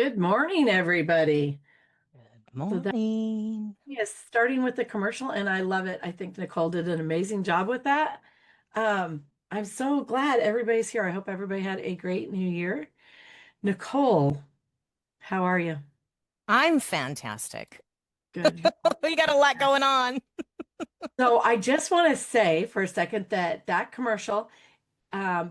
Good morning, everybody. So that Morning. is starting with the commercial, and I love it. I think Nicole did an amazing job with that. I'm so glad everybody's here. I hope everybody had a great new year. Nicole, how are you? I'm fantastic. Good. We got a lot going on. So I just want to say for a second that commercial,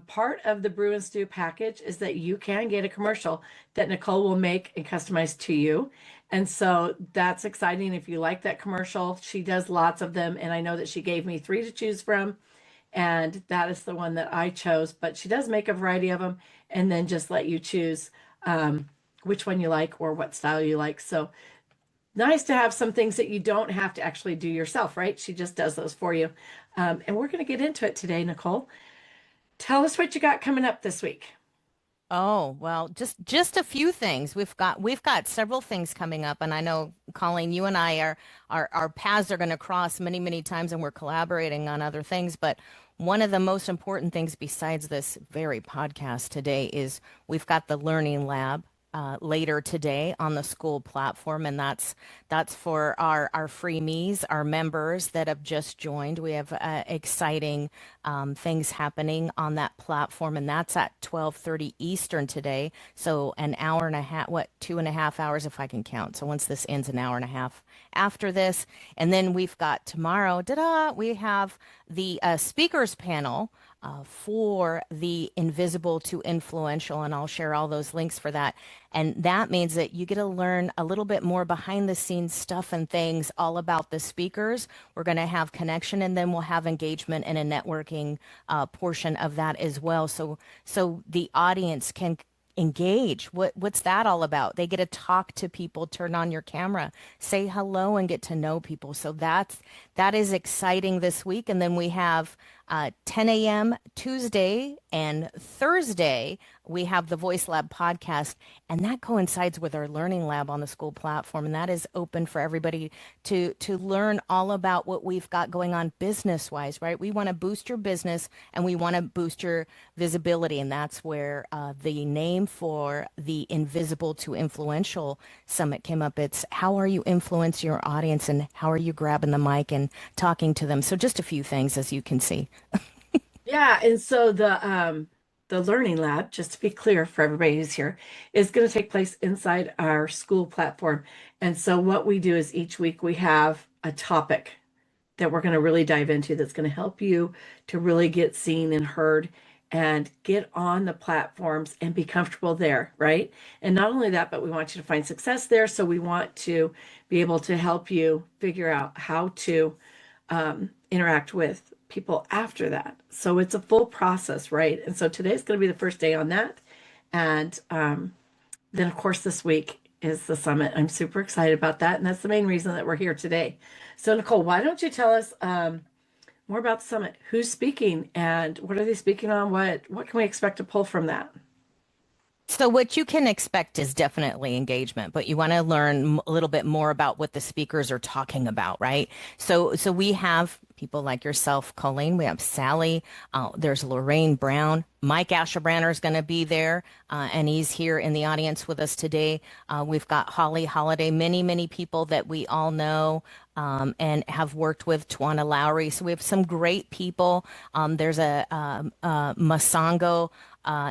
part of the Brew and Stew package is that you can get a commercial that Nicole will make and customize to you. And so that's exciting. If you like that commercial, she does lots of them. And I know that she gave me three to choose from. And that is the one that I chose. But she does make a variety of them and then just let you choose which one you like or what style you like. So nice to have some things that you don't have to actually do yourself, right? She just does those for you. And we're going to get into it today, Nicole. Tell us what you got coming up this week. Oh, well, just a few things. We've got several things coming up, and I know, Colleen, you and I are our paths are going to cross many, many times, and we're collaborating on other things. But one of the most important things besides this very podcast today is we've got the Learning Lab later today on the school platform, and that's for our freemies, our members that have just joined. We have exciting things happening on that platform, and that's at 12:30 Eastern today. So an hour and a half, what, 2.5 hours if I can count. So once this ends, an hour and a half after this, and then we've got tomorrow. We have the speakers panel for the invisible to influential, and I'll share all those links for that. And that means that you get to learn a little bit more behind the scenes stuff and things all about the speakers. We're going to have connection, and then we'll have engagement and a networking portion of that as well. So the audience can engage. What's that all about? They get to talk to people, turn on your camera, say hello, and get to know people. So that is exciting this week. And then we have 10 a.m. Tuesday and Thursday, we have the Voice Lab podcast, and that coincides with our Learning Lab on the school platform, and that is open for everybody to learn all about what we've got going on business-wise, right? We want to boost your business, and we want to boost your visibility, and that's where the name for the Invisible to Influential Summit came up. It's how are you influencing your audience, and how are you grabbing the mic and talking to them? So just a few things, as you can see. Yeah, and so the learning lab, just to be clear for everybody who's here, is going to take place inside our school platform. And so what we do is each week we have a topic that we're going to really dive into that's going to help you to really get seen and heard and get on the platforms and be comfortable there, right? And not only that, but we want you to find success there. So we want to be able to help you figure out how to interact with people after that. So it's a full process, right? And so today's going to be the first day on that. And then, of course, this week is the summit. I'm super excited about that. And that's the main reason that we're here today. So, Nicole, why don't you tell us more about the summit? Who's speaking and what are they speaking on? What can we expect to pull from that? So what you can expect is definitely engagement, but you want to learn a little bit more about what the speakers are talking about, right? So we have people like yourself, Colleen. We have Sally. There's Lorraine Brown. Mike Asherbranner is going to be there, and he's here in the audience with us today. We've got Holly Holiday, many people that we all know and have worked with, Twana Lowry. So we have some great people. There's a Masango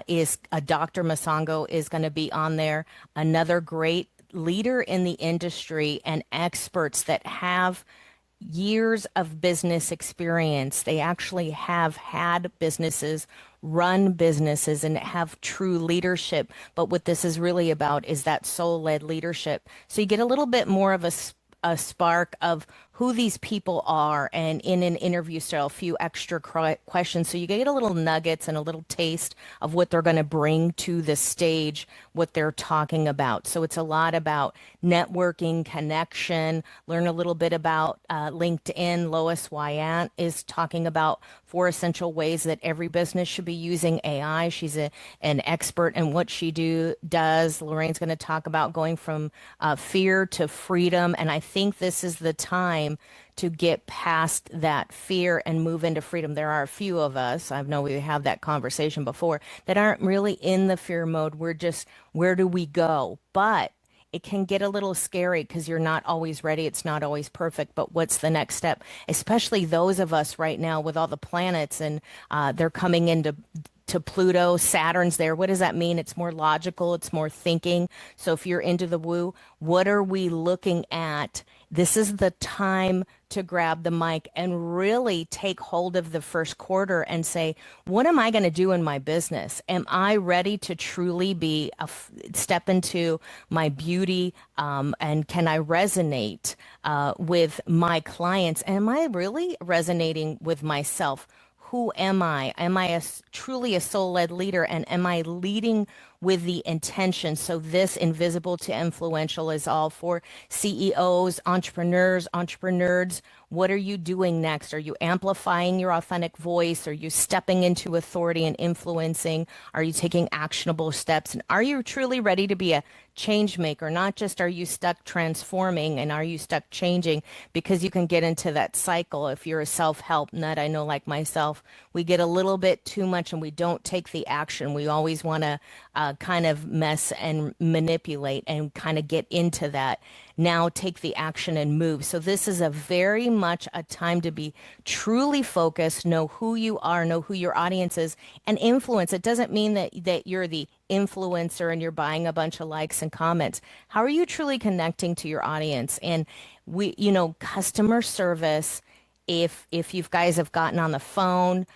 is a Dr. Masango is going to be on there. Another great leader in the industry and experts that have years of business experience. They actually have had businesses, run businesses, and have true leadership. But what this is really about is that soul-led leadership. So you get a little bit more of a spark of who these people are, and in an interview style, a few extra questions. So you get a little nuggets and a little taste of what they're going to bring to the stage, what they're talking about. So it's a lot about networking, connection, learn a little bit about LinkedIn. Lois Wyant is talking about 4 essential ways that every business should be using AI. She's an expert in what she does. Lorraine's going to talk about going from fear to freedom. And I think this is the time time to get past that fear and move into freedom. There are a few of us, I know we have that conversation before, that aren't really in the fear mode. We're just, where do we go? But it can get a little scary because you're not always ready. It's not always perfect. But what's the next step? Especially those of us right now with all the planets and they're coming into to Pluto, Saturn's there. What does that mean? It's more logical, it's more thinking. So if you're into the woo, what are we looking at? This is the time to grab the mic and really take hold of the first quarter and say, what am I going to do in my business? Am I ready to truly be step into my beauty? And can I resonate with my clients? And am I really resonating with myself? Who am I? Am I truly a soul-led leader? And am I leading with the intention? So this invisible to influential is all for CEOs, entrepreneurs. What are you doing next? Are you amplifying your authentic voice? Are you stepping into authority and influencing? Are you taking actionable steps? And are you truly ready to be a change maker? Not just are you stuck transforming and are you stuck changing, because you can get into that cycle if you're a self-help nut. I know, like myself, we get a little bit too much and we don't take the action. We always want to kind of mess and manipulate and kind of get into that. Now take the action and move. So this is a very much a time to be truly focused, know who you are, know who your audience is, and influence. It doesn't mean that you're the influencer and you're buying a bunch of likes and comments. How are you truly connecting to your audience? And customer service, if you guys have gotten on the phone,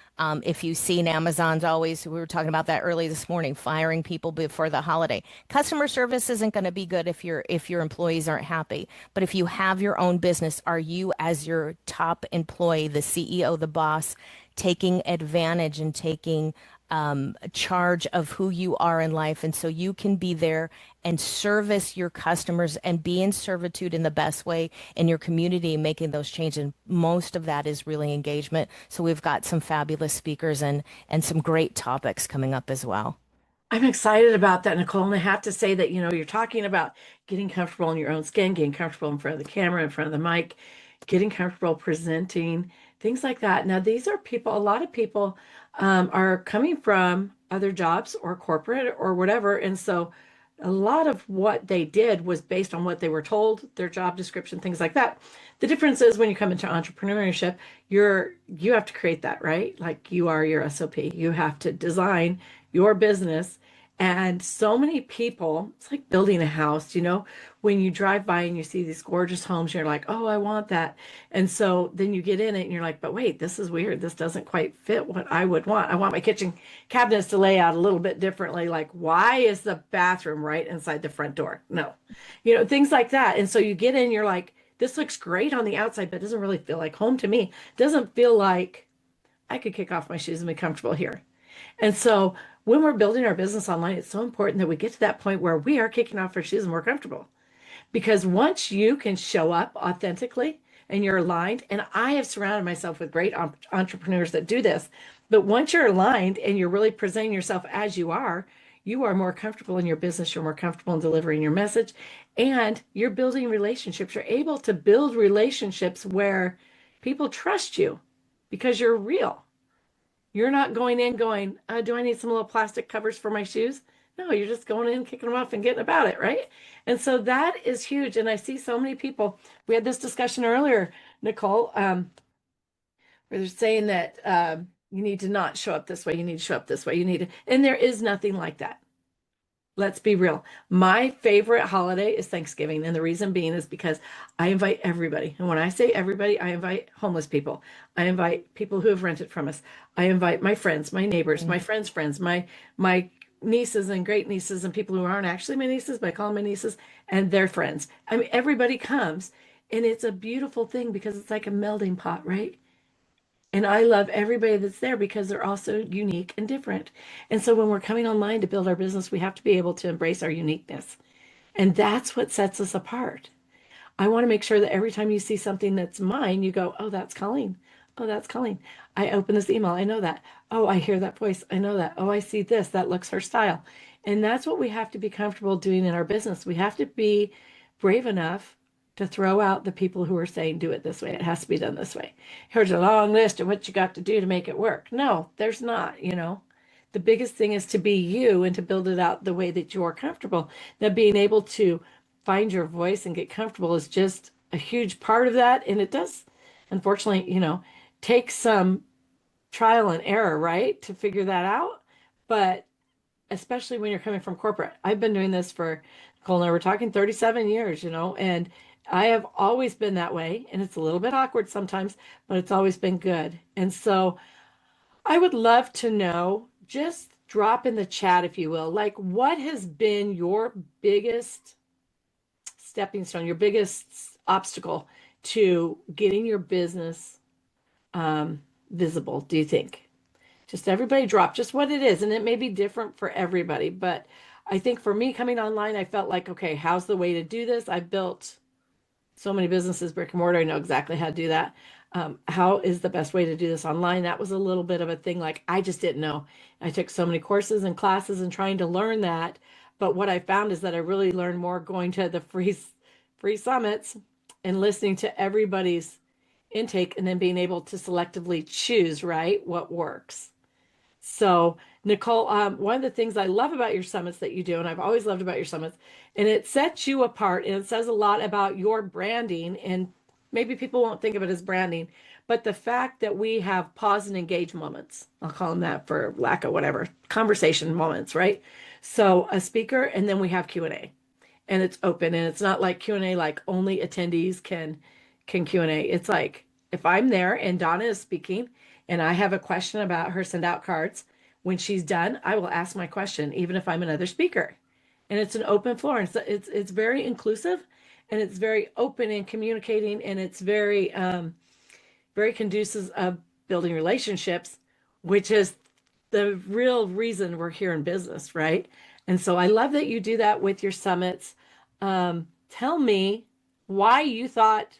if you've seen Amazon's always, we were talking about that early this morning, firing people before the holiday. Customer service isn't going to be good if your employees aren't happy. But if you have your own business, are you, as your top employee, the CEO, the boss, taking advantage and taking charge of who you are in life? And so you can be there and service your customers and be in servitude in the best way in your community, making those changes. And most of that is really engagement. So we've got some fabulous speakers and some great topics coming up as well. I'm excited about that, Nicole. And I have to say that, you're talking about getting comfortable in your own skin, getting comfortable in front of the camera, in front of the mic, getting comfortable presenting, things like that. Now, these are people, a lot of people are coming from other jobs or corporate or whatever. And so a lot of what they did was based on what they were told, their job description, things like that. The difference is when you come into entrepreneurship, you have to create that, right? Like you are your SOP. You have to design your business. And so many people, it's like building a house, when you drive by and you see these gorgeous homes, you're like, oh, I want that. And so then you get in it and you're like, but wait, this is weird. This doesn't quite fit what I would want. I want my kitchen cabinets to lay out a little bit differently. Like, why is the bathroom right inside the front door? No, things like that. And so you get in, you're like, this looks great on the outside, but it doesn't really feel like home to me. It doesn't feel like I could kick off my shoes and be comfortable here. And so when we're building our business online, it's so important that we get to that point where we are kicking off our shoes and we're comfortable. Because once you can show up authentically and you're aligned, and I have surrounded myself with great entrepreneurs that do this, but once you're aligned and you're really presenting yourself as you are more comfortable in your business, you're more comfortable in delivering your message, and you're building relationships. You're able to build relationships where people trust you because you're real. You're not going in going, do I need some little plastic covers for my shoes? No, you're just going in, kicking them off and getting about it, right? And so that is huge. And I see so many people. We had this discussion earlier, Nicole, where they're saying that you need to not show up this way. You need to show up this way. And there is nothing like that. Let's be real. My favorite holiday is Thanksgiving. And the reason being is because I invite everybody. And when I say everybody, I invite homeless people. I invite people who have rented from us. I invite my friends, my neighbors, my friends' friends, my nieces and great nieces and people who aren't actually my nieces, but I call them my nieces, and their friends. I mean, everybody comes. And it's a beautiful thing because it's like a melding pot, right? And I love everybody that's there because they're also unique and different. And so when we're coming online to build our business, we have to be able to embrace our uniqueness. And that's what sets us apart. I want to make sure that every time you see something that's mine, you go, oh, that's Colleen. Oh, that's Colleen. I open this email. I know that. Oh, I hear that voice. I know that. Oh, I see this. That looks her style. And that's what we have to be comfortable doing in our business. We have to be brave enough to throw out the people who are saying, do it this way. It has to be done this way. Here's a long list of what you got to do to make it work. No, there's not, you know. The biggest thing is to be you and to build it out the way that you're comfortable. Now, being able to find your voice and get comfortable is just a huge part of that. And it does, unfortunately, you know, take some trial and error, right, to figure that out. But especially when you're coming from corporate, I've been doing this for, Nicole and I were talking 37 years, you know, and I have always been that way. And it's a little bit awkward sometimes, but it's always been good. And so I would love to know, just drop in the chat, if you will, like what has been your biggest stepping stone, your biggest obstacle to getting your business visible, do you think? Just everybody drop just what it is. And it may be different for everybody. But I think for me coming online, I felt like, okay, how's the way to do this? I built so many businesses, brick and mortar. I know exactly how to do that. How is the best way to do this online? That was a little bit of a thing. Like I just didn't know. I took so many courses and classes and trying to learn that. But what I found is that I really learned more going to the free summits and listening to everybody's intake and then being able to selectively choose, right, what works. So, Nicole, one of the things I love about your summits that you do, and I've always loved about your summits, and it sets you apart and it says a lot about your branding. And maybe people won't think of it as branding, but the fact that we have pause and engage moments, I'll call them that for lack of whatever, conversation moments, right? So, a speaker, and then we have Q&A, and it's open, and it's not like Q&A like only attendees can Q&A. It's like if I'm there and Donna is speaking and I have a question about her send out cards, when she's done, I will ask my question, even if I'm another speaker. And it's an open floor. And it's very inclusive and it's very open and communicating, and it's very conducive of building relationships, which is the real reason we're here in business, right? And so I love that you do that with your summits. Tell me why you thought,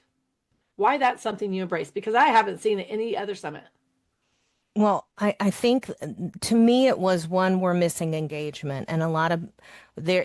why that's something you embrace, because I haven't seen it any other summit. Well, I think to me it was one, we're missing engagement, and a lot of there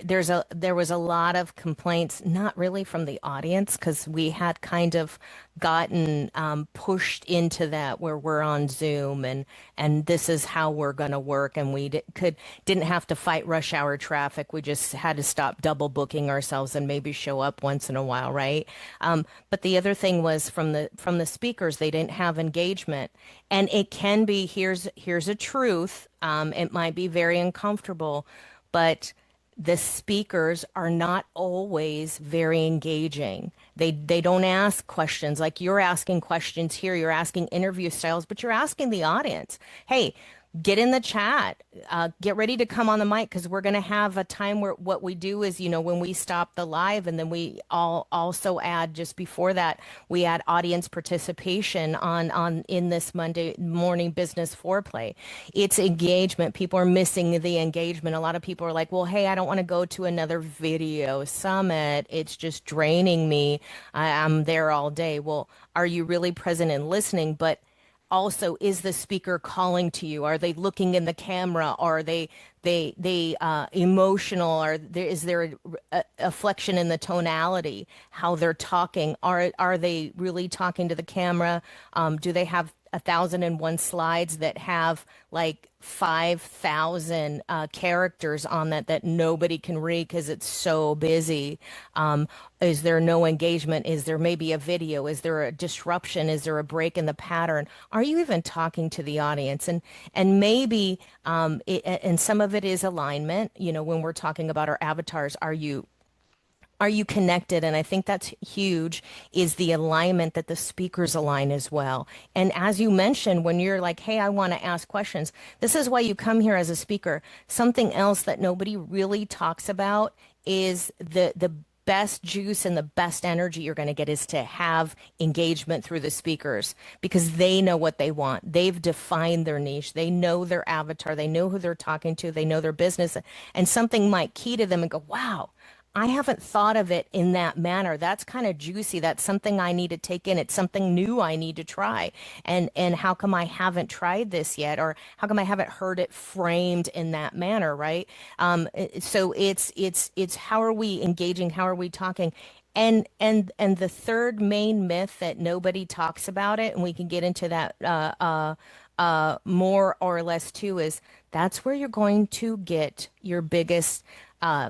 was a lot of complaints, not really from the audience, because we had kind of gotten pushed into that where we're on Zoom and this is how we're going to work, and we didn't have to fight rush hour traffic. We just had to stop double booking ourselves and maybe show up once in a while, right? But the other thing was from the speakers, they didn't have engagement, and it can be, here's a truth. It might be very uncomfortable, but the speakers are not always very engaging. They don't ask questions like you're asking questions here. You're asking interview styles, but you're asking the audience, hey, get in the chat, get ready to come on the mic, because we're going to have a time where what we do is, you know, when we stop the live, and then we all also add, just before that, we add audience participation on in this Monday morning business foreplay. It's engagement. People are missing the engagement. A lot of people are like, well, hey, I don't want to go to another video summit. It's just draining me. I'm there all day. Well, are you really present and listening? But also, is the speaker calling to you? Are they looking in the camera? Are they emotional? Is there a flexion in the tonality, how they're talking? Are they really talking to the camera? Do they have 1,001 slides that have like 5,000 characters on that nobody can read because it's so busy? Is there no engagement? Is there maybe a video? Is there a disruption? Is there a break in the pattern? Are you even talking to the audience? And maybe and some of it is alignment. You know, when we're talking about our avatars, are you connected? And I think that's huge, is the alignment, that the speakers align as well. And as you mentioned, when you're like, hey, I want to ask questions, this is why you come here as a speaker. Something else that nobody really talks about is the best juice and the best energy you're going to get is to have engagement through the speakers, because they know what they want. They've defined their niche. They know their avatar. They know who they're talking to. They know their business. And something might key to them and go, wow, I haven't thought of it in that manner. That's kind of juicy. That's something I need to take in. It's something new I need to try. And how come I haven't tried this yet? Or how come I haven't heard it framed in that manner, right? So it's how are we engaging? How are we talking? And the third main myth that nobody talks about it, and we can get into that more or less too, is that's where you're going to get your biggest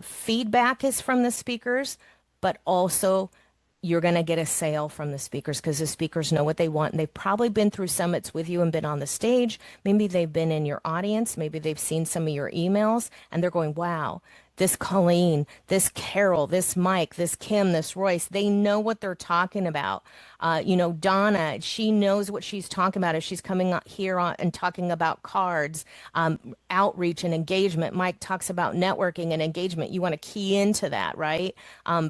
feedback is from the speakers, but also you're going to get a sale from the speakers because the speakers know what they want. And they've probably been through summits with you and been on the stage. Maybe they've been in your audience. Maybe they've seen some of your emails and they're going, wow, this Colleen, this Carol, this Mike, this Kim, this Royce, they know what they're talking about. Donna, she knows what she's talking about if she's coming out here and talking about cards, outreach and engagement. Mike talks about networking and engagement. You want to key into that, right?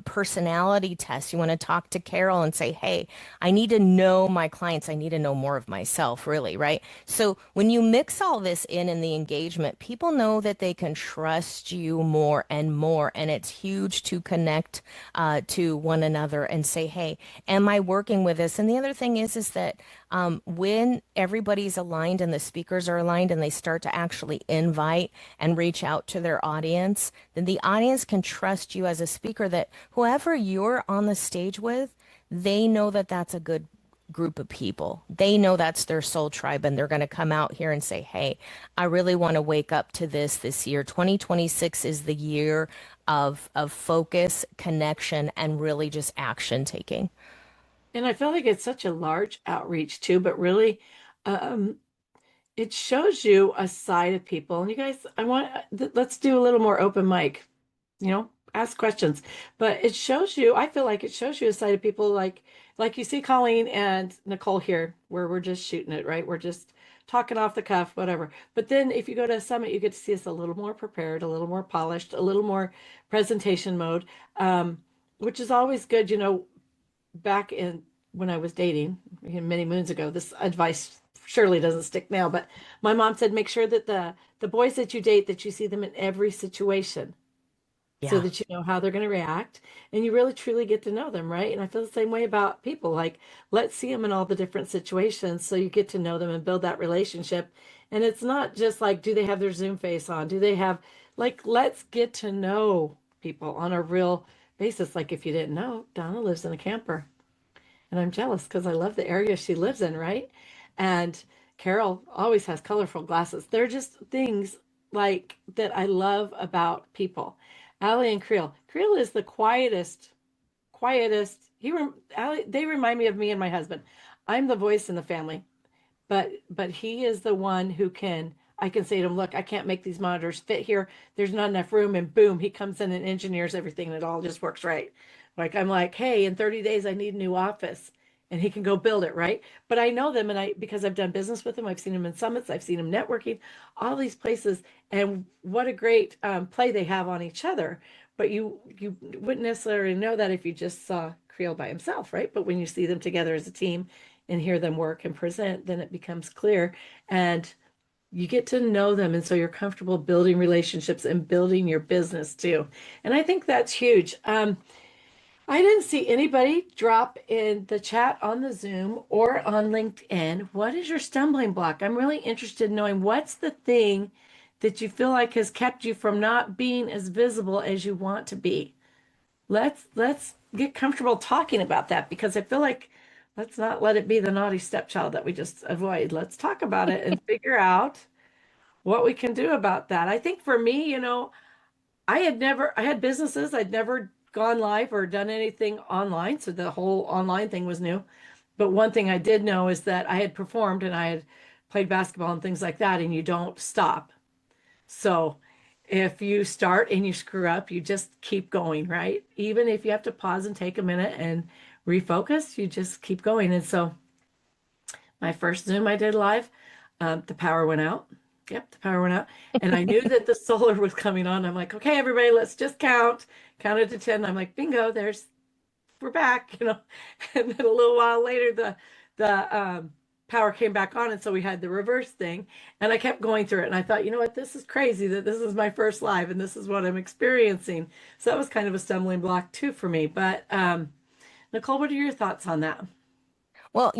Personality tests. You want to talk to Carol and say, hey, I need to know my clients. I need to know more of myself, really, right? So when you mix all this in the engagement, people know that they can trust you more and more. And it's huge to connect to one another and say, hey, am I working with this? And the other thing is that when everybody's aligned and the speakers are aligned and they start to actually invite and reach out to their audience, then the audience can trust you as a speaker that whoever you're on the stage with, they know that that's a good group of people. They know that's their soul tribe and they're going to come out here and say, hey, I really want to wake up to this year. 2026 is the year of focus, connection, and really just action taking. And I feel like it's such a large outreach too, but really, um, it shows you a side of people. And you guys, let's do a little more open mic, ask questions. But it shows you, I feel like it shows you a side of people like you see Colleen and Nicole here, where we're just shooting it, right? We're just talking off the cuff, whatever. But then if you go to a summit, you get to see us a little more prepared, a little more polished, a little more presentation mode, which is always good, back in when I was dating many moons ago, this advice surely doesn't stick now, but my mom said make sure that the boys that you date that you see them in every situation so Yeah. that you know how they're going to react and you really truly get to know them, right? And I feel the same way about people. Like, let's see them in all the different situations so you get to know them and build that relationship. And it's not just like, do they have their Zoom face on? Do they have, like, let's get to know people on a real basis. Like, if you didn't know, Donna lives in a camper. And I'm jealous because I love the area she lives in, right? And Carol always has colorful glasses. They're just things like that I love about people. Allie and Creel. Creel is the quietest. Allie, they remind me of me and my husband. I'm the voice in the family, but he is the one who can I can say to him, look, I can't make these monitors fit here. There's not enough room. And boom, he comes in and engineers everything and it all just works right. Like I'm like, hey, in 30 days I need a new office. And he can go build it, right? But I know them and I because I've done business with them, I've seen them in summits, I've seen them networking, all these places, and what a great play they have on each other. But you wouldn't necessarily know that if you just saw Creel by himself, right? But when you see them together as a team and hear them work and present, then it becomes clear. And you get to know them. And so you're comfortable building relationships and building your business too. And I think that's huge. I didn't see anybody drop in the chat on the Zoom or on LinkedIn. What is your stumbling block? I'm really interested in knowing what's the thing that you feel like has kept you from not being as visible as you want to be. Let's get comfortable talking about that because I feel like let's not let it be the naughty stepchild that we just avoid. Let's talk about it and figure out what we can do about that. I think for me, I had businesses, I'd never gone live or done anything online. So the whole online thing was new. But one thing I did know is that I had performed and I had played basketball and things like that, and you don't stop. So if you start and you screw up, you just keep going, right? Even if you have to pause and take a minute and refocus, you just keep going. And so my first Zoom I did live, the power went out. Yep, the power went out. And I knew that the solar was coming on. I'm like, okay, everybody, let's just count. Counted to 10. I'm like, bingo, we're back. And then a little while later, the power came back on, and so we had the reverse thing. And I kept going through it, and I thought, you know what, this is crazy that this is my first live and this is what I'm experiencing. So that was kind of a stumbling block too for me. But Nicole, what are your thoughts on that? Well,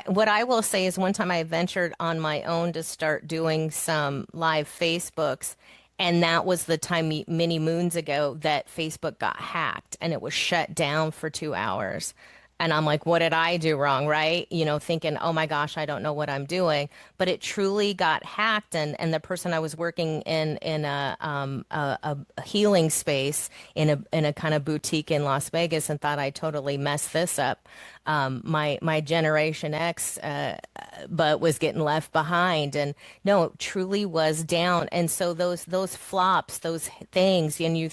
what I will say is one time I ventured on my own to start doing some live Facebooks, and that was the time many moons ago that Facebook got hacked and it was shut down for 2 hours. And I'm like, what did I do wrong, right? Thinking, oh my gosh, I don't know what I'm doing. But it truly got hacked, and the person I was working in a healing space in a kind of boutique in Las Vegas and thought I totally messed this up. My Generation X, but was getting left behind, and no, it truly was down. And so those flops, those things, and you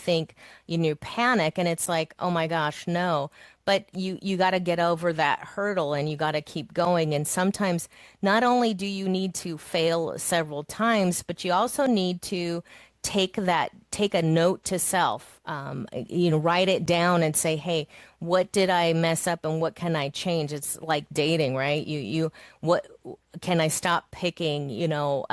panic, and it's like, oh my gosh, no. But you got to get over that hurdle and you got to keep going. And sometimes not only do you need to fail several times, but you also need to take a note to self, write it down and say, hey, what did I mess up and what can I change? It's like dating, right? What can I stop picking,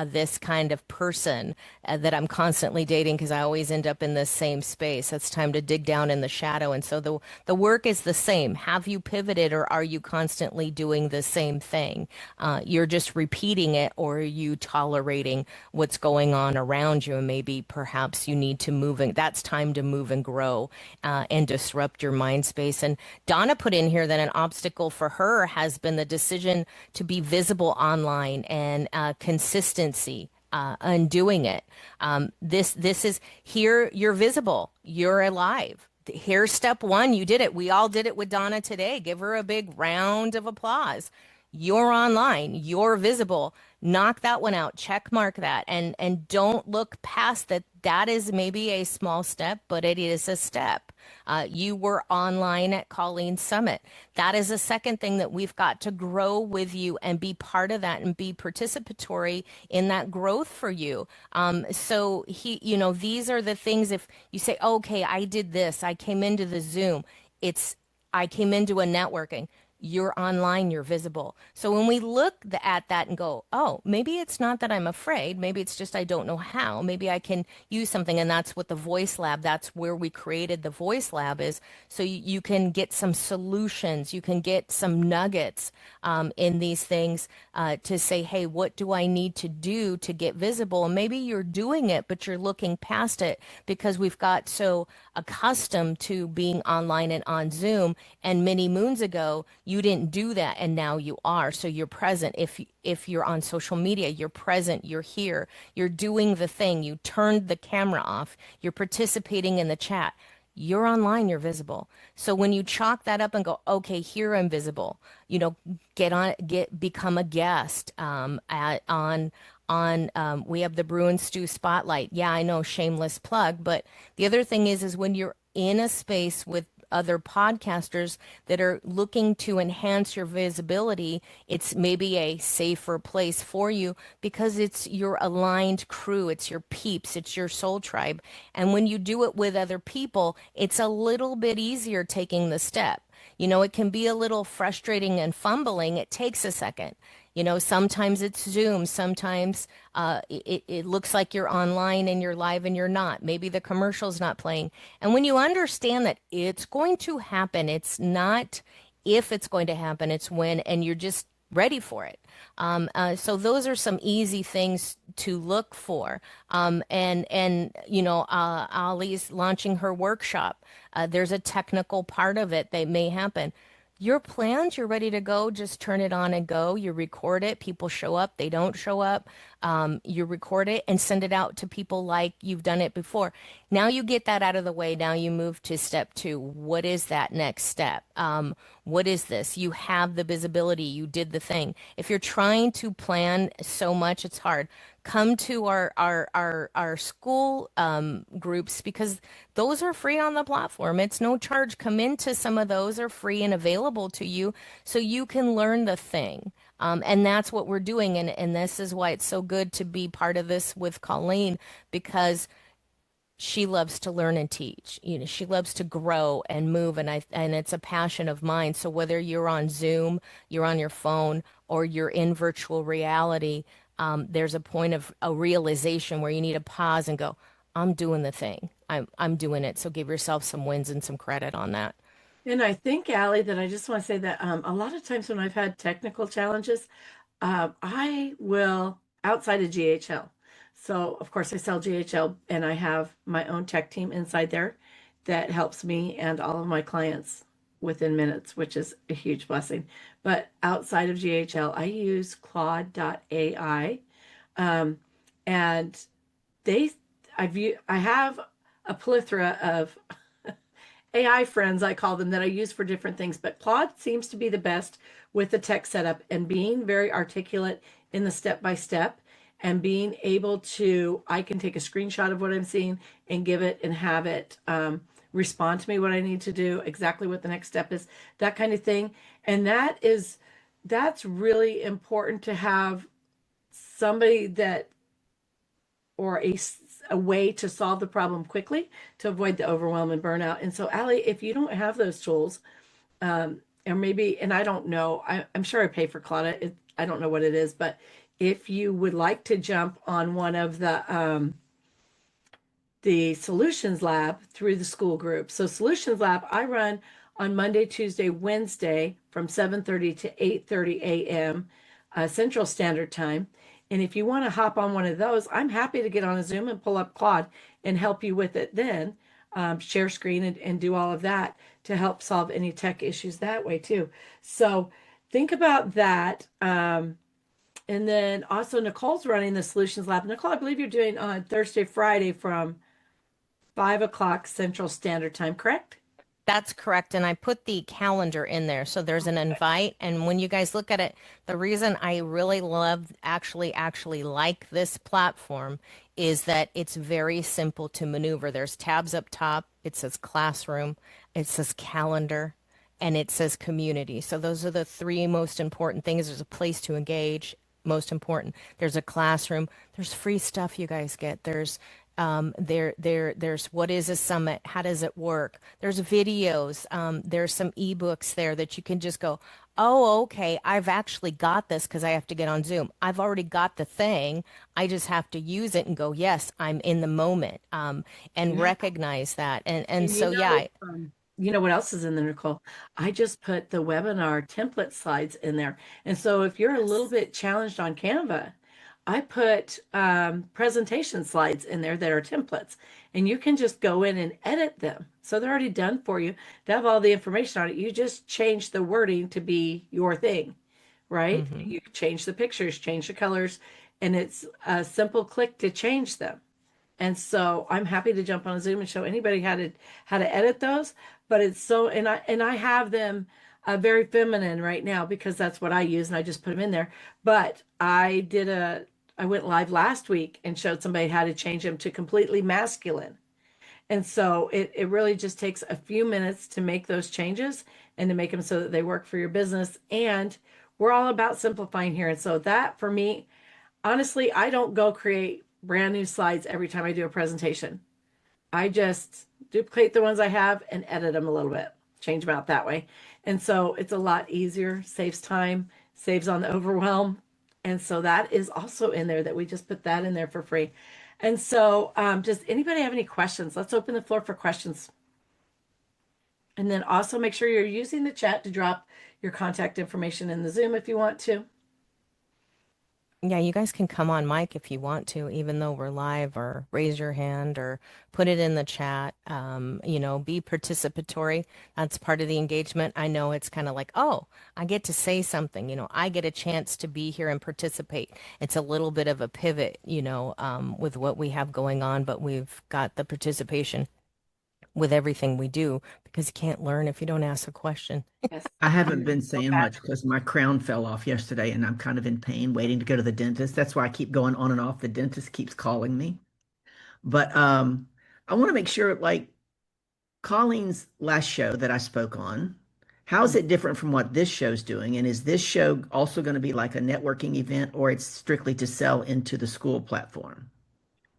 this kind of person that I'm constantly dating because I always end up in this same space. It's time to dig down in the shadow. And so the work is the same. Have you pivoted, or are you constantly doing the same thing? You're just repeating it, or are you tolerating what's going on around you? And maybe perhaps you need to move, and that's time to move and grow and disrupt your mind space. And Donna put in here that an obstacle for her has been the decision to be visible online and consistency and doing it. This is here. You're visible. You're alive. Here's step one. You did it. We all did it with Donna today. Give her a big round of applause. You're online. You're visible. Knock that one out. Check mark that, and don't look past that. That is maybe a small step, but it is a step. You were online at Colleen Summit. That is a second thing that we've got to grow with you and be part of that and be participatory in that growth for you. These are the things. If you say, okay, I did this, I came into the Zoom, I came into a networking. You're online, you're visible. So when we look at that and go, oh, maybe it's not that I'm afraid. Maybe it's just I don't know how. Maybe I can use something. And that's what the Voice Lab, that's where we created the Voice Lab is. So you can get some solutions. You can get some nuggets in these things to say, hey, what do I need to do to get visible? And maybe you're doing it, but you're looking past it because we've got so accustomed to being online and on Zoom. And many moons ago, you didn't do that, and now you are. So you're present. If you're on social media, you're present, you're here, you're doing the thing, you turned the camera off, you're participating in the chat. You're online, you're visible. So when you chalk that up and go, okay, here I'm visible, become a guest we have the Brew and Stew Spotlight. Yeah, I know, shameless plug, but the other thing is when you're in a space with other podcasters that are looking to enhance your visibility, it's maybe a safer place for you because it's your aligned crew, it's your peeps, it's your soul tribe. And when you do it with other people, it's a little bit easier taking the step. It can be a little frustrating and fumbling. It takes a second. Sometimes it's Zoom. Sometimes it looks like you're online and you're live and you're not. Maybe the commercial's not playing. And when you understand that it's going to happen, it's not if it's going to happen, it's when, and you're just ready for it. So those are some easy things to look for. Ali's launching her workshop. There's a technical part of it that may happen. Your plans, you're ready to go, just turn it on and go. You record it. People show up, they don't show up. You record it and send it out to people like you've done it before. Now you get that out of the way. Now you move to step two. What is that next step? What is this? You have the visibility. You did the thing. If you're trying to plan so much, it's hard. Come to our school groups because those are free on the platform. It's no charge. Come into some of those are free and available to you so you can learn the thing. And that's what we're doing. And this is why it's so good to be part of this with Colleen because she loves to learn and teach. She loves to grow and move, and it's a passion of mine. So whether you're on Zoom, you're on your phone, or you're in virtual reality, there's a point of a realization where you need to pause and go, I'm doing the thing. I'm doing it. So give yourself some wins and some credit on that. And I think, Allie, that I just want to say that a lot of times when I've had technical challenges, I will, outside of GHL. So, of course, I sell GHL and I have my own tech team inside there that helps me and all of my clients within minutes, which is a huge blessing. But outside of GHL, I use Claude.ai. Um, and they, I have a plethora of AI friends, I call them, that I use for different things. But Claude seems to be the best with the tech setup and being very articulate in the step by step and being able to, I can take a screenshot of what I'm seeing and give it and have it respond to me what I need to do, exactly what the next step is, that kind of thing. And that's really important to have somebody that or a way to solve the problem quickly to avoid the overwhelm and burnout. And so, Allie, if you don't have those tools, or maybe, and I don't know, I'm sure I pay for Claudia. I don't know what it is, but if you would like to jump on one of the Solutions Lab through the school group. So Solutions Lab, I run on Monday, Tuesday, Wednesday from 7:30 to 8:30 a.m. Central Standard Time. And if you want to hop on one of those, I'm happy to get on a Zoom and pull up Claude and help you with it then. Share screen and do all of that to help solve any tech issues that way too. So think about that. And then also Nicole's running the Solutions Lab. Nicole, I believe you're doing on Thursday, Friday from 5 o'clock Central Standard Time, correct? That's correct. And I put the calendar in there. So there's an invite. And when you guys look at it, the reason I really love actually like this platform is that it's very simple to maneuver. There's tabs up top. It says classroom, it says calendar, and it says community. So those are the three most important things. There's a place to engage, most important. There's a classroom. There's free stuff you guys get. There's what is a summit? How does it work? There's videos. There's some ebooks there that you can just go, oh, okay, I've actually got this because I have to get on Zoom. I've already got the thing. I just have to use it and go, yes, I'm in the moment, and Yeah. recognize that. And And so, yeah, you know what else is in there, Nicole? I just put the webinar template slides in there. And so if you're a little yes. bit challenged on Canva, I put presentation slides in there that are templates, and you can just go in and edit them. So they're already done for you. They have all the information on it. You just change the wording to be your thing, right? Hmm. You change the pictures, change the colors, and it's a simple click to change them. And so I'm happy to jump on Zoom and show anybody how to edit those. But it's so and I have them very feminine right now because that's what I use and I just put them in there. But I went live last week and showed somebody how to change them to completely masculine. And so it really just takes a few minutes to make those changes and to make them so that they work for your business. And we're all about simplifying here. And so that for me, honestly, I don't go create brand new slides every time I do a presentation. I just duplicate the ones I have and edit them a little bit, change them out that way. And so it's a lot easier, saves time, saves on the overwhelm. And so that is also in there that we just put that in there for free. And so, does anybody have any questions? Let's open the floor for questions. And then also make sure you're using the chat to drop your contact information in the Zoom if you want to. Yeah, you guys can come on mic if you want to, even though we're live, or raise your hand or put it in the chat. Be participatory. That's part of the engagement. I know it's kind of like, oh, I get to say something, I get a chance to be here and participate. It's a little bit of a pivot, with what we have going on, but we've got the participation with everything we do because you can't learn if you don't ask a question. Yes. I haven't been saying much because my crown fell off yesterday and I'm kind of in pain waiting to go to the dentist. That's why I keep going on and off. The dentist keeps calling me. But I want to make sure, like Colleen's last show that I spoke on, how is it different from what this show's doing? And is this show also going to be like a networking event or it's strictly to sell into the school platform?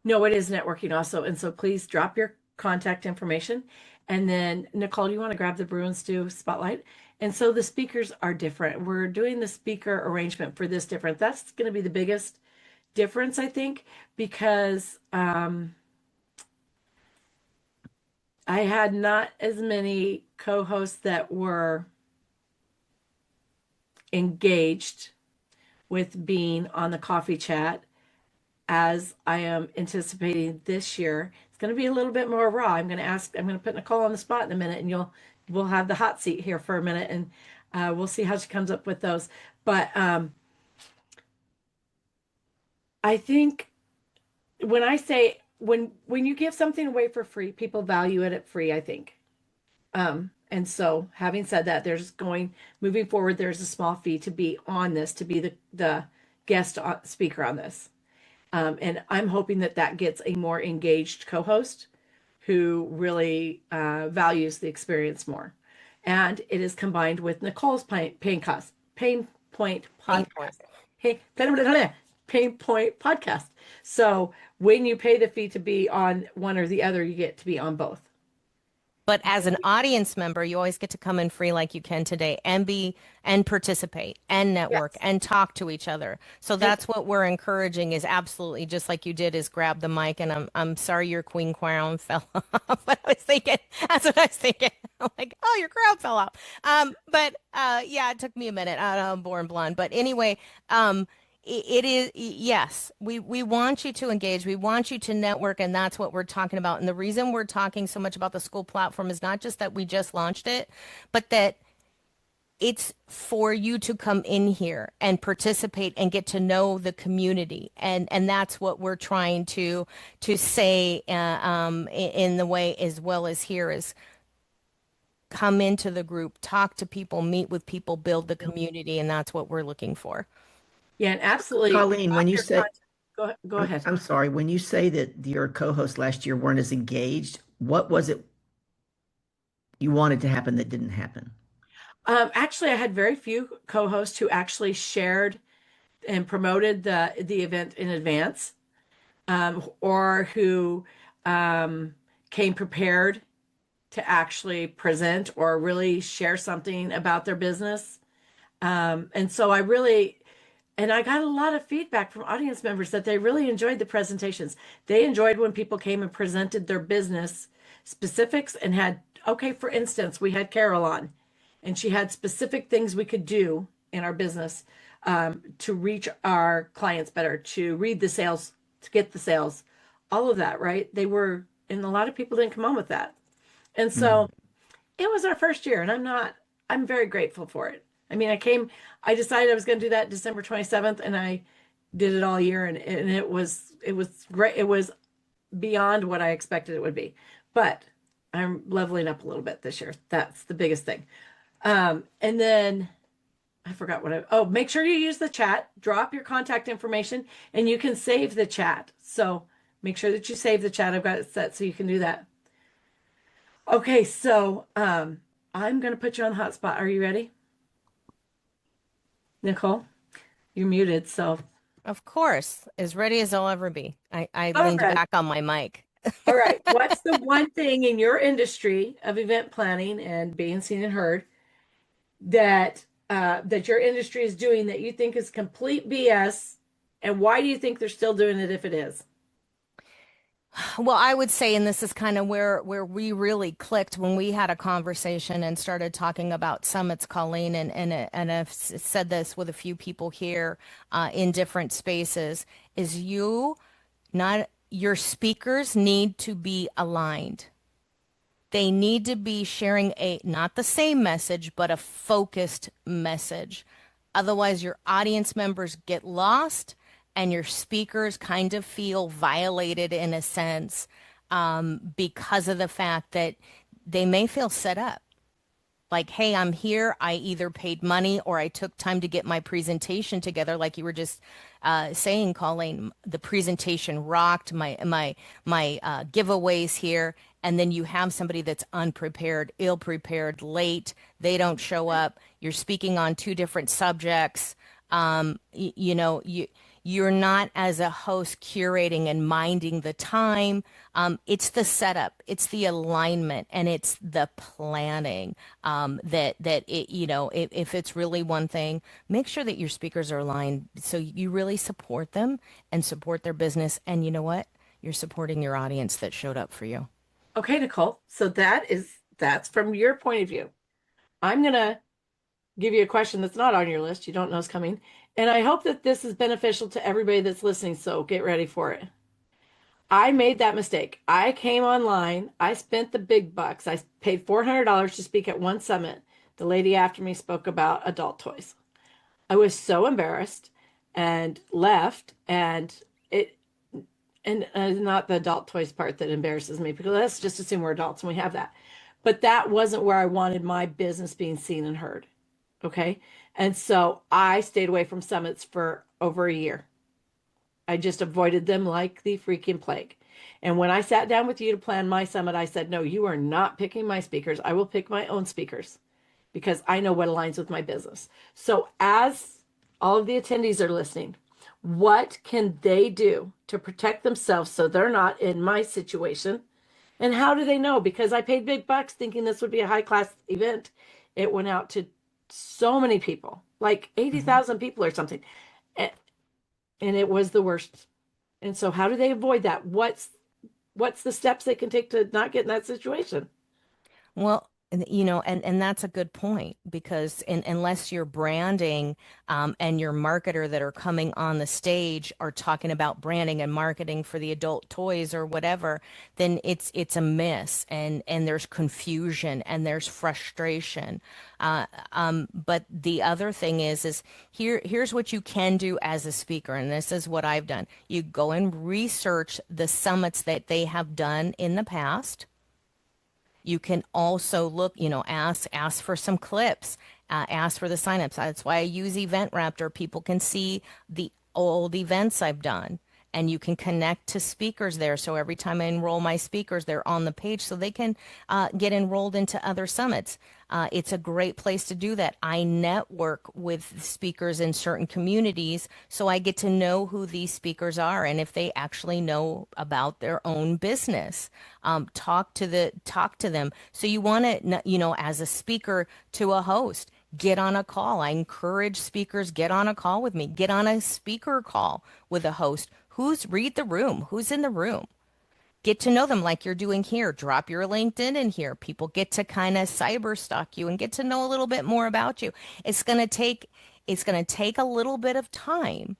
No, it is networking also. And so please drop your contact information. And then, Nicole, you want to grab the Bruin Stew spotlight? And so the speakers are different. We're doing the speaker arrangement for this different. That's going to be the biggest difference, I think, because I had not as many co-hosts that were engaged with being on the coffee chat as I am anticipating this year. It's going to be a little bit more raw. I'm going to put Nicole on the spot in a minute, and we'll have the hot seat here for a minute, and we'll see how she comes up with those. But I think when I say when you give something away for free, people value it at free, I think. And so having said that, moving forward, there's a small fee to be on this, to be the guest speaker on this. And I'm hoping that gets a more engaged co-host who really values the experience more. And it is combined with Nicole's pain point Pain podcast. point. Hey, pain point podcast. So when you pay the fee to be on one or the other, you get to be on both. But as an audience member, you always get to come in free like you can today and participate and network Yes. and talk to each other. So that's what we're encouraging is absolutely just like you did is grab the mic and I'm sorry your queen crown fell off. But I was thinking that's what I was thinking. I'm like, oh, your crown fell off. But yeah, it took me a minute. I'm born blonde. But anyway, it is, yes, we want you to engage. We want you to network, and that's what we're talking about. And the reason we're talking so much about the school platform is not just that we just launched it, but that it's for you to come in here and participate and get to know the community. And that's what we're trying to say in the way as well as here is come into the group, talk to people, meet with people, build the community, and that's what we're looking for. Yeah, and absolutely. Colleen, when you say, go ahead. I'm sorry, when you say that your co-hosts last year weren't as engaged, what was it you wanted to happen that didn't happen? Actually, I had very few co-hosts who actually shared and promoted the event in advance, or who came prepared to actually present or really share something about their business. And so I got a lot of feedback from audience members that they really enjoyed the presentations. They enjoyed when people came and presented their business specifics and okay, for instance, we had Carol on, and she had specific things we could do in our business to reach our clients better, to read the sales, to get the sales, all of that, right? And a lot of people didn't come on with that. And so it was our first year, and I'm very grateful for it. I mean, I decided I was going to do that December 27th, and I did it all year, and it was great. It was beyond what I expected it would be, but I'm leveling up a little bit this year. That's the biggest thing. And then I forgot make sure you use the chat, drop your contact information, and you can save the chat. So make sure that you save the chat. I've got it set so you can do that. Okay, so I'm going to put you on the hot spot. Are you ready? Nicole, you're muted, so. Of course, as ready as I'll ever be. I All leaned right. back on my mic. All right. What's the one thing in your industry of event planning and being seen and heard that your industry is doing that you think is complete BS, and why do you think they're still doing it if it is? Well, I would say, and this is kind of where we really clicked when we had a conversation and started talking about summits, Colleen, and I've said this with a few people here in different spaces, is your speakers need to be aligned. They need to be sharing not the same message, but a focused message. Otherwise, your audience members get lost and your speakers kind of feel violated in a sense because of the fact that they may feel set up. Like, hey, I'm here. I either paid money or I took time to get my presentation together. Like you were just saying, Colleen, the presentation rocked, my giveaways here. And then you have somebody that's unprepared, ill-prepared, late. They don't show up. You're speaking on two different subjects. You're not as a host curating and minding the time. It's the setup, it's the alignment, and it's the planning. That it, if it's really one thing, make sure that your speakers are aligned so you really support them and support their business. And you know what? You're supporting your audience that showed up for you. Okay, Nicole. So that's from your point of view. I'm gonna give you a question that's not on your list. You don't know is coming. And I hope that this is beneficial to everybody that's listening. So get ready for it. I made that mistake. I came online. I spent the big bucks. I paid $400 to speak at one summit. The lady after me spoke about adult toys. I was so embarrassed and left. And not the adult toys part that embarrasses me, because let's just assume we're adults and we have that. But that wasn't where I wanted my business being seen and heard. Okay. And so I stayed away from summits for over a year. I just avoided them like the freaking plague. And when I sat down with you to plan my summit, I said, no, you are not picking my speakers. I will pick my own speakers because I know what aligns with my business. So, as all of the attendees are listening, what can they do to protect themselves so they're not in my situation? And how do they know? Because I paid big bucks thinking this would be a high class event. It went out to so many people, like Mhm. 80,000 people or something. And, and it was the worst. And so how do they avoid that? What's the steps they can take to not get in that situation? Well, and that's a good point because unless your branding and your marketer that are coming on the stage are talking about branding and marketing for the adult toys or whatever, then it's a miss, and there's confusion and there's frustration. But the other thing is here's what you can do as a speaker, and this is what I've done. You go and research the summits that they have done in the past. You can also look, ask for some clips, ask for the signups. That's why I use Event People can see the old events I've done. And you can connect to speakers there. So every time I enroll my speakers, they're on the page so they can get enrolled into other summits. It's a great place to do that. I network with speakers in certain communities, so I get to know who these speakers are and if they actually know about their own business. Talk to them. So you want to, as a speaker to a host, get on a call. I encourage speakers, get on a call with me. Get on a speaker call with a host. Read the room? Who's in the room? Get to know them like you're doing here. Drop your LinkedIn in here. People get to kind of cyber stalk you and get to know a little bit more about you. It's going to take a little bit of time,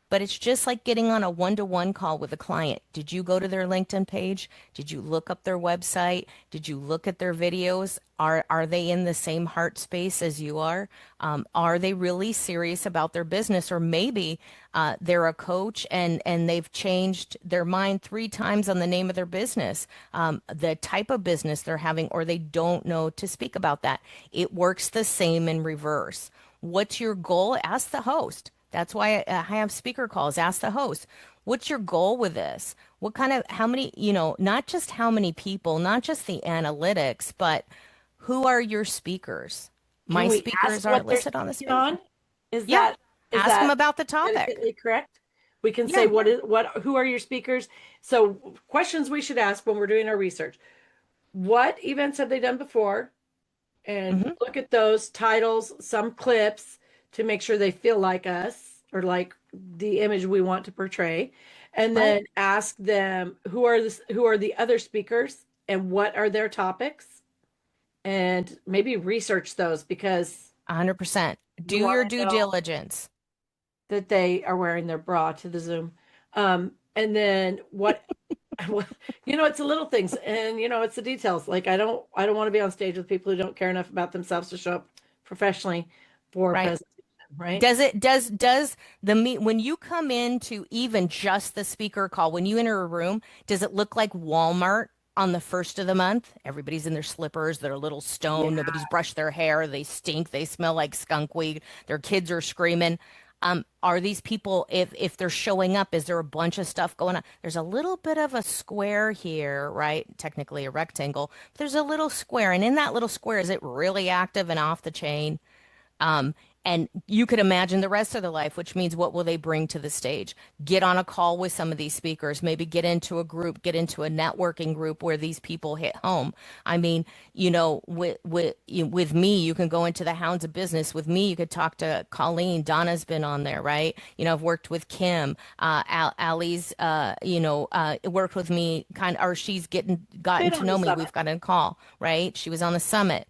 but it's just like getting on a one-to-one call with a client. Did you go to their LinkedIn page? Did you look up their website? Did you look at their videos? Are they in the same heart space as you are? Are they really serious about their business? Or maybe they're a coach and they've changed their mind 3 times on the name of their business, the type of business they're having, or they don't know to speak about that. It works the same in reverse. What's your goal? Ask the host. That's why I have speaker calls. Ask the host, what's your goal with this? How many, not just how many people, not just the analytics, but who are your speakers? Can My we ask speakers are what they're listed on the speaking space. on? Is Yeah. that is Ask them that about the topic. medically correct? We can say Yeah. who are your speakers? So questions we should ask when we're doing our research. What events have they done before? And Hmm. look at those titles, some clips to make sure they feel like us or like the image we want to portray. And Right. then ask them who are the other speakers and what are their topics, and maybe research those because 100%. you Do want your to due know diligence. that they are wearing their bra to the Zoom. And then it's the little things, and it's the details. Like I don't want to be on stage with people who don't care enough about themselves to show up professionally for a Right. presentation, right? Does the meet when you come into even just the speaker call, when you enter a room, does it look like Walmart on the first of the month? Everybody's in their slippers, they're a little Yeah. stoned, nobody's brushed their hair, they stink, they smell like skunk weed, their kids are screaming. Are these people, if they're showing up, is there a bunch of stuff going on? There's a little bit of a square here, right? Technically a rectangle. There's a little square, and in that little square, is it really active and off the chain? And you could imagine the rest of their life, which means what will they bring to the stage? Get on a call with some of these speakers, maybe get into a group, get into a networking group where these people hit home. I mean, with me, you can go into the Hounds of Business. With me, you could talk to Colleen. Donna's been on there, right? I've worked with Kim. Allie's, worked with me or she's gotten Been to on the know me. summit. We've gotten a call, right? She was on the summit.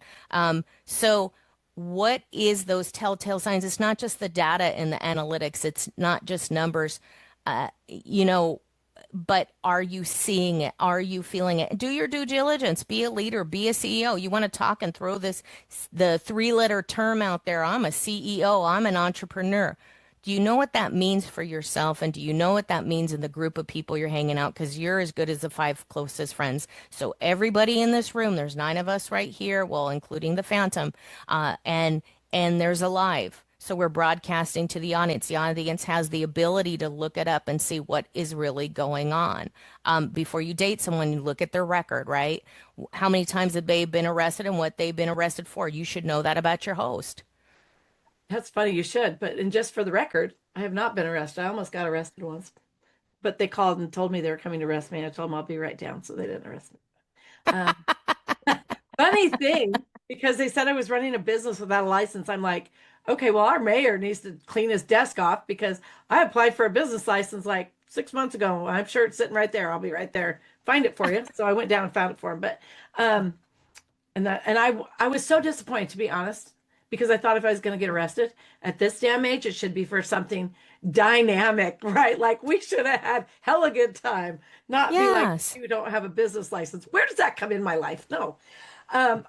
So what is those telltale signs? It's not just the data and the analytics. It's not just numbers, uh, you know, but are you seeing it? Are you feeling it? Do your due diligence. Be a leader. Be a CEO. You want to talk and throw the three-letter term out there. I'm a CEO. I'm an entrepreneur. Do you know what that means for yourself? And do you know what that means in the group of people you're hanging out? Because you're as good as the five closest friends. So everybody in this room, there's 9 of us right here, well, including the Phantom, and there's a live. So we're broadcasting to the audience. The audience has the ability to look it up and see what is really going on. Before you date someone, you look at their record, right? How many times have they been arrested and what they've been arrested for? You should know that about your host. That's funny. You should. But and just for the record, I have not been arrested. I almost got arrested once, but they called and told me they were coming to arrest me. I told them I'll be right down, so they didn't arrest me. Um, Funny thing, because they said I was running a business without a license. I'm like, okay, well, our mayor needs to clean his desk off because I applied for a business license like 6 months ago. I'm sure it's sitting right there. I'll be right there. Find it for you. So I went down and found it for him. But um, and I was so disappointed, to be honest, because I thought if I was going to get arrested at this damn age, it should be for something dynamic, right? Like we should have had hella good time, not be like Yes. you don't have a business license. Where does that come in my life? No.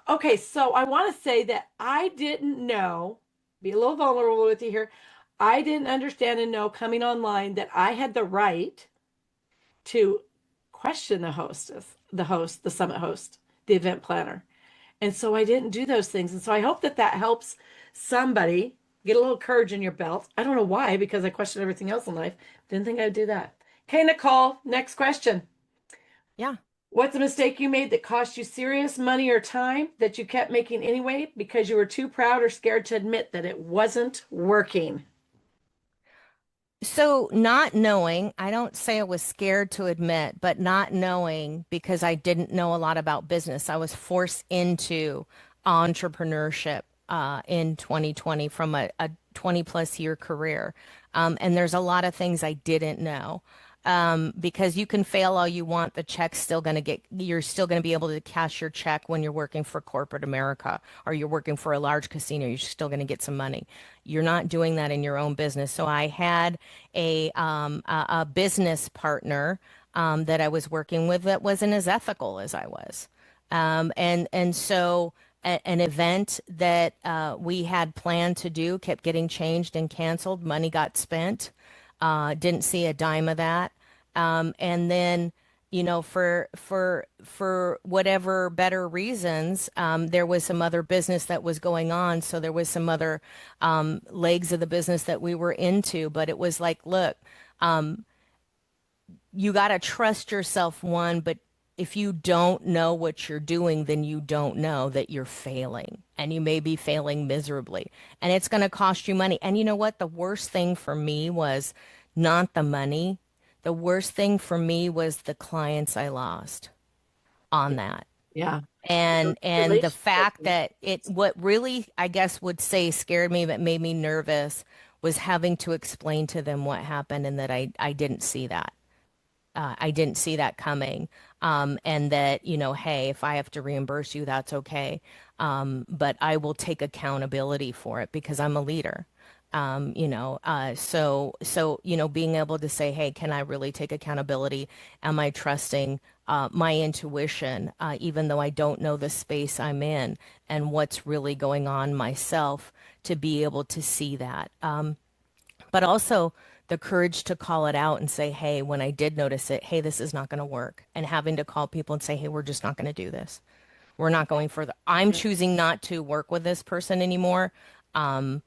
Okay, so I want to say that I didn't know, be a little vulnerable with you here. I didn't understand and know coming online that I had the right to question the summit host, the event planner. And so I didn't do those things. And so I hope that that helps somebody get a little courage in your belt. I don't know why, because I questioned everything else in life. Didn't think I'd do that. Okay, Nicole, next question. Yeah. What's a mistake you made that cost you serious money or time that you kept making anyway because you were too proud or scared to admit that it wasn't working? So, not knowing, I don't say I was scared to admit, but not knowing because I didn't know a lot about business. I was forced into entrepreneurship in 2020 from a 20 plus year career. And there's a lot of things I didn't know. Because you can fail all you want, you're still going to be able to cash your check when you're working for corporate America or you're working for a large casino. You're still going to get some money. You're not doing that in your own business. So I had a business partner that I was working with that wasn't as ethical as I was. An event that we had planned to do kept getting changed and canceled. Money got spent. Didn't see a dime of that. And then, for whatever better reasons, there was some other business that was going on. So there was some other legs of the business that we were into. But it was like, look, you got to trust yourself, one, but if you don't know what you're doing, then you don't know that you're failing and you may be failing miserably and it's going to cost you money. And you know what? The worst thing for me was not the money. The worst thing for me was the clients I lost on that. Yeah. And the Relationship. fact that what really, I guess, would say scared me, but made me nervous was having to explain to them what happened and that I didn't see that. I didn't see that coming. And that, hey, if I have to reimburse you, that's okay. But I will take accountability for it because I'm a leader. Being able to say, hey, can I really take accountability? Am I trusting my intuition, even though I don't know the space I'm in and what's really going on myself to be able to see that? But also the courage to call it out and say, hey, when I did notice it, hey, this is not going to work. And having to call people and say, hey, we're just not going to do this. We're not going further. I'm choosing not to work with this person anymore. Um,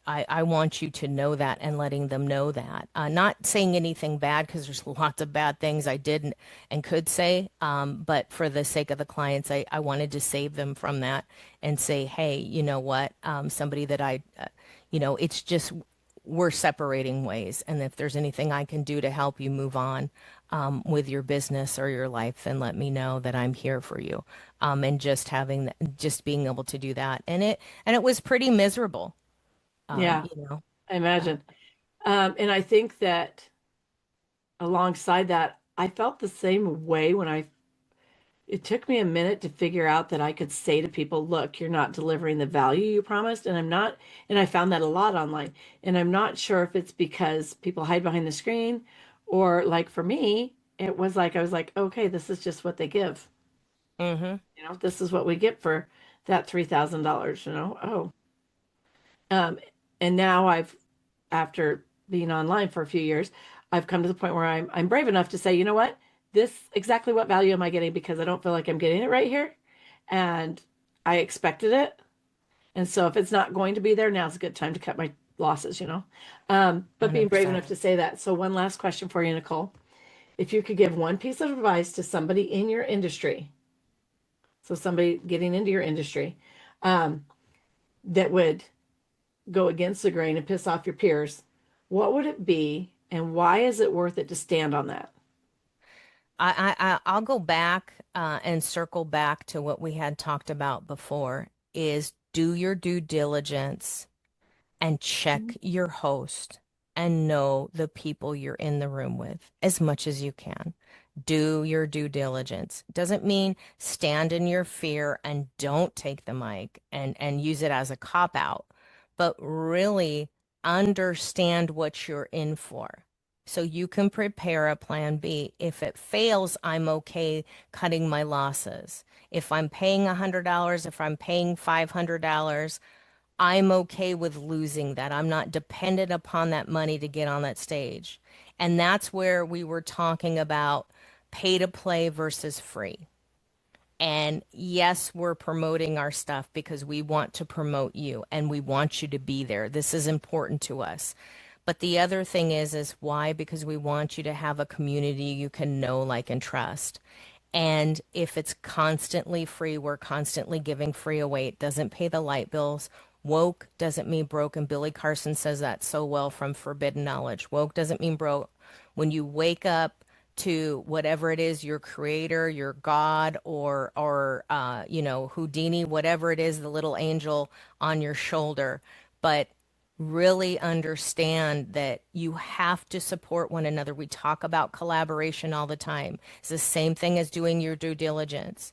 I want you to know that and letting them know that. Not saying anything bad because there's lots of bad things I did and could say, but for the sake of the clients, I wanted to save them from that and say, hey, you know what? Somebody that it's just we're separating ways. And if there's anything I can do to help you move on with your business or your life, then let me know that I'm here for you. And just being able to do that. And it was pretty miserable, Yeah, you know. I Uh, imagine. And I think that alongside that, I felt the same way when it took me a minute to figure out that I could say to people, look, you're not delivering the value you promised. And I'm not, and I found that a lot online. And I'm not sure if it's because people hide behind the screen or like for me, it was like, I was like, okay, this is just what they give. mm-hmm. This is what we get for that $3,000, Oh, um, and now after being online for a few years, I've come to the point where I'm brave enough to say, you know what, this exactly what value am I getting because I don't feel like I'm getting it right here, and I expected it, and so if it's not going to be there, now's a good time to cut my losses. But being brave 100%. enough to say that. So one last question for you, Nicole. If you could give one piece of advice to somebody in your industry, so somebody getting into your industry, um, that would go against the grain and piss off your peers, what would it be and why is it worth it to stand on that? I'll go back and circle back to what we had talked about before is do your due diligence and check your host and know the people you're in the room with as much as you can. Do your due diligence. Doesn't mean stand in your fear and don't take the mic and use it as a cop out, but really understand what you're in for. So you can prepare a plan B. If it fails, I'm okay cutting my losses. If I'm paying $100, if I'm paying $500, I'm okay with losing that. I'm not dependent upon that money to get on that stage. And that's where we were talking about pay to play versus free. And yes, we're promoting our stuff because we want to promote you and we want you to be there. This is important to us. But the other thing is why? Because we want you to have a community you can know, like, and trust. And if it's constantly free, we're constantly giving free away. It doesn't pay the light bills. Woke doesn't mean broke. And Billy Carson says that so well from Forbidden Knowledge. Woke doesn't mean broke. When you wake up to whatever it is, your creator, your God, or Houdini, whatever it is, the little angel on your shoulder. But really understand that you have to support one another. We talk about collaboration all the time. It's the same thing as doing your due diligence.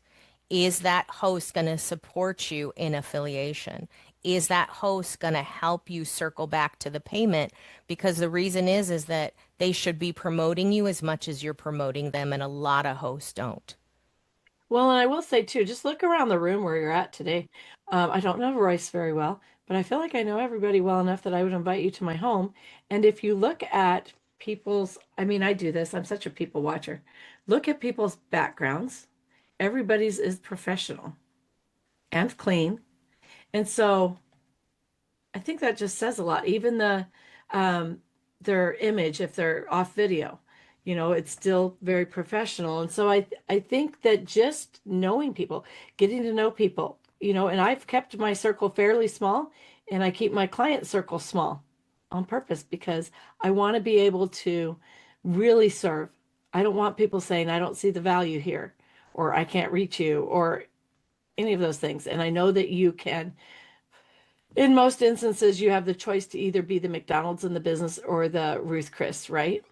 Is that host going to support you in affiliation? Is that host going to help you circle back to the payment? Because the reason is that they should be promoting you as much as you're promoting them, and a lot of hosts don't. Well, and I will say too, just look around the room where you're at today. I don't know Royce very well, but I feel like I know everybody well enough that I would invite you to my home. And if you look at I mean, I do this, I'm such a people watcher. Look at people's backgrounds. Everybody's is professional and clean. And so I think that just says a lot. Even um, their image, if they're off video, it's still very professional. And so I think that just knowing people, getting to know people, and I've kept my circle fairly small, and I keep my client circle small on purpose because I want to be able to really serve. I don't want people saying I don't see the value here, or I can't reach you, or any of those things. And I know that you can in most instances, you have the choice to either be the McDonald's in the business or the Ruth Chris, right?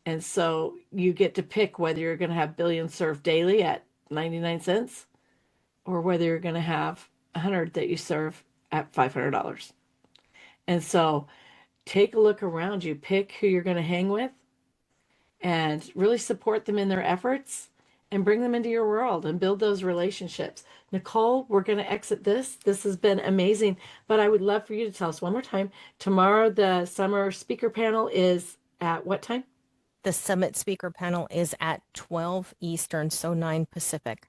And so you get to pick whether you're going to have billions served daily at 99 cents or whether you're going to have 100 that you serve at $500. And so take a look around you, pick who you're going to hang with, and really support them in their efforts and bring them into your world and build those relationships. Nicole, we're going to exit this. This has been amazing, but I would love for you to tell us one more time. Tomorrow, the summer speaker panel is at what time? The summit speaker panel is at 12 Eastern, so 9 Pacific.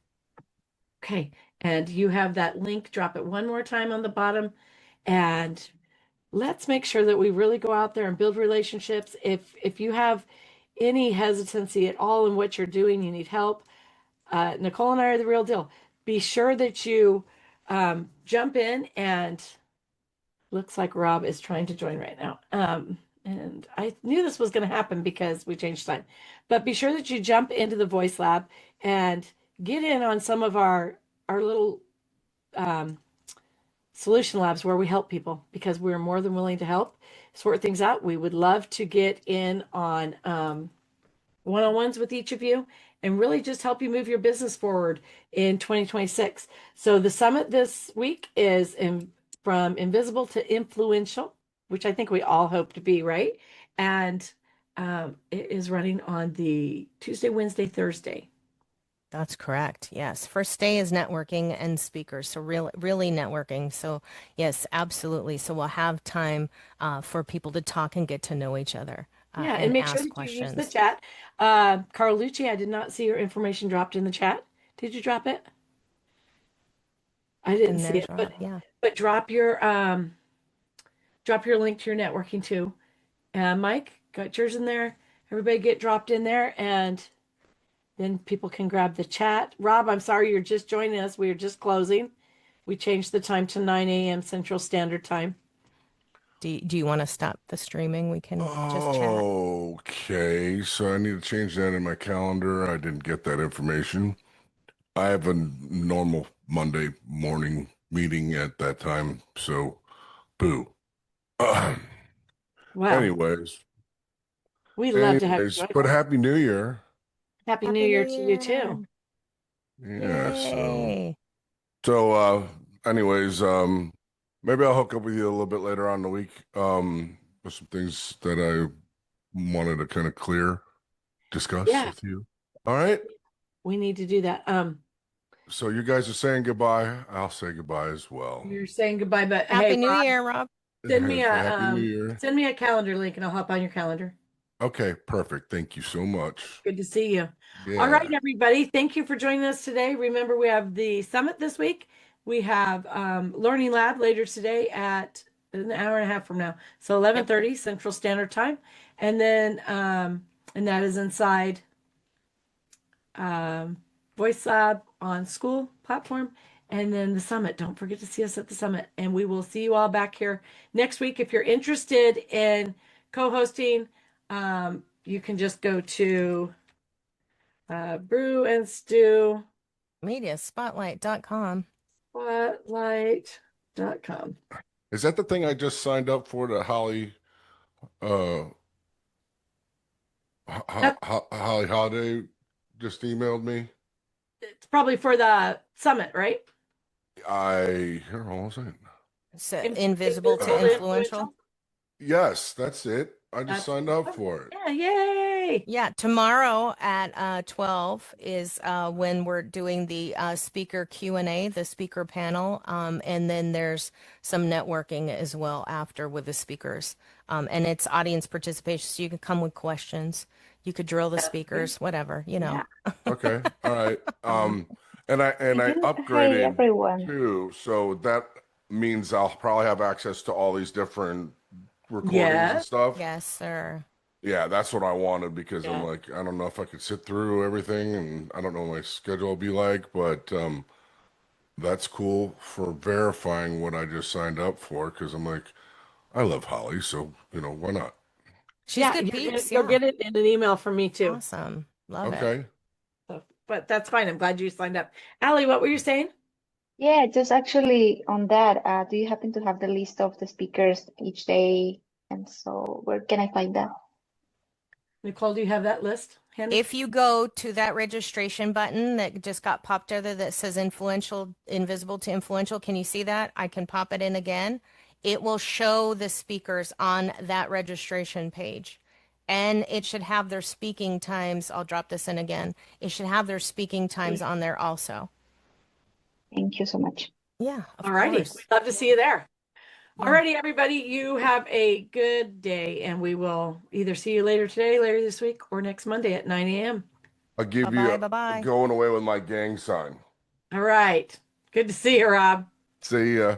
Okay. And you have that link. Drop it one more time on the bottom and let's make sure that we really go out there and build relationships. If you have any hesitancy at all in what you're doing, you need help, Nicole and I are the real deal. Be sure that you jump in, and looks like Rob is trying to join right now. And I knew this was going to happen because we changed time. But be sure that you jump into the Voice Lab and get in on some of our little um, solution labs where we help people, because we're more than willing to help sort things out. We would love to get in on one-on-ones with each of you and really just help you move your business forward in 2026. So the summit this week is from invisible to influential, which I think we all hope to be, right? And it is running on the Tuesday, Wednesday, Thursday. That's correct. Yes. First day is networking and speakers. So really networking. So yes, absolutely. So we'll have time for people to talk and get to know each other Yeah, and and make sure ask that you use the questions. chat. Carlucci, I did not see your information dropped in the chat. Did you drop it? I didn't And see there's it, Rob. Yeah. but drop your link to your networking too. Mike, got yours in there. Everybody get dropped in there, and then people can grab the chat. Rob, I'm sorry you're just joining us. We are just closing. We changed the time to 9 a.m. Central Standard Time. Do you want to stop the streaming? We can just chat. Okay, so I need to change that in my calendar. I didn't get that information. I have a normal Monday morning meeting at that time, so boo. Wow. Anyways, We love to have you anyways, join but us. Happy New Year. Happy New Happy New Year to you Year. too. Yeah, Yay. anyways, maybe I'll hook up with you a little bit later on in the week, with some things that I wanted to kind of discuss Yeah, with you. All right. we need to do that. So you guys are saying goodbye. I'll say goodbye as well. You're saying goodbye, but hey, Happy New Rob, Year, Rob. Happy New Year. send me a calendar link and I'll hop on your calendar. Okay, perfect. Thank you so much. Good to see you. All right, Yeah. everybody. Thank you for joining us today. Remember, we have the summit this week. We have Learning Lab later today at an hour and a half from now. So 11:30 Central Standard Time. And then and that is inside Voice Lab on school platform. And then the summit. Don't forget to see us at the summit. And we will see you all back here next week. If you're interested in co-hosting, you can just go to Brew and Stew Mediaspotlight.com. Spotlight.com. Is that the thing I just signed up for that Holly uh That's Holly Holiday just emailed me? it's probably for the summit, right? Here, hold on a second. So invisible to Invisible to influential. Yes, that's it. I just That's signed up for it. yeah, yay. Yeah, tomorrow at 12 is when we're doing the speaker Q&A, the speaker panel, and then there's some networking as well after with the speakers. And it's audience participation, so you can come with questions. You could drill the speakers, whatever, you know. Yeah. Okay. All right. And I Hi upgraded everyone. too, so that means I'll probably have access to all these different recordings and Yes. stuff. Yes, sir. Yeah, that's what I wanted because I'm Yeah. like, I don't know if I could sit through everything, and I don't know what my schedule will be like, but that's cool for verifying what I just signed up for because I'm like, I love Holly, so why not? She's Yeah, good peeps, you'll yeah. get it in an email from me too. Awesome. Love it. Okay. So, but that's fine. I'm glad you signed up. Allie, what were you saying? Yeah, just actually on that, do you happen to have the list of the speakers each day? And so where can I find that? Nicole, do you have that list handy? If you go to that registration button that just got popped there that says influential, invisible to influential, can you see that? I can pop it in again. It will show the speakers on that registration page. And it should have their speaking times. I'll drop this in again. It should have their speaking times on there also. Thank you so much. Yeah, of All righty. course. We'd love to see you there. Yeah. All righty, everybody. You have a good day, and we will either see you later today, later this week, or next Monday at 9 a.m. I'll give Bye-bye, you a bye-bye. going away with my gang sign. All right. Good to see you, Rob. See ya.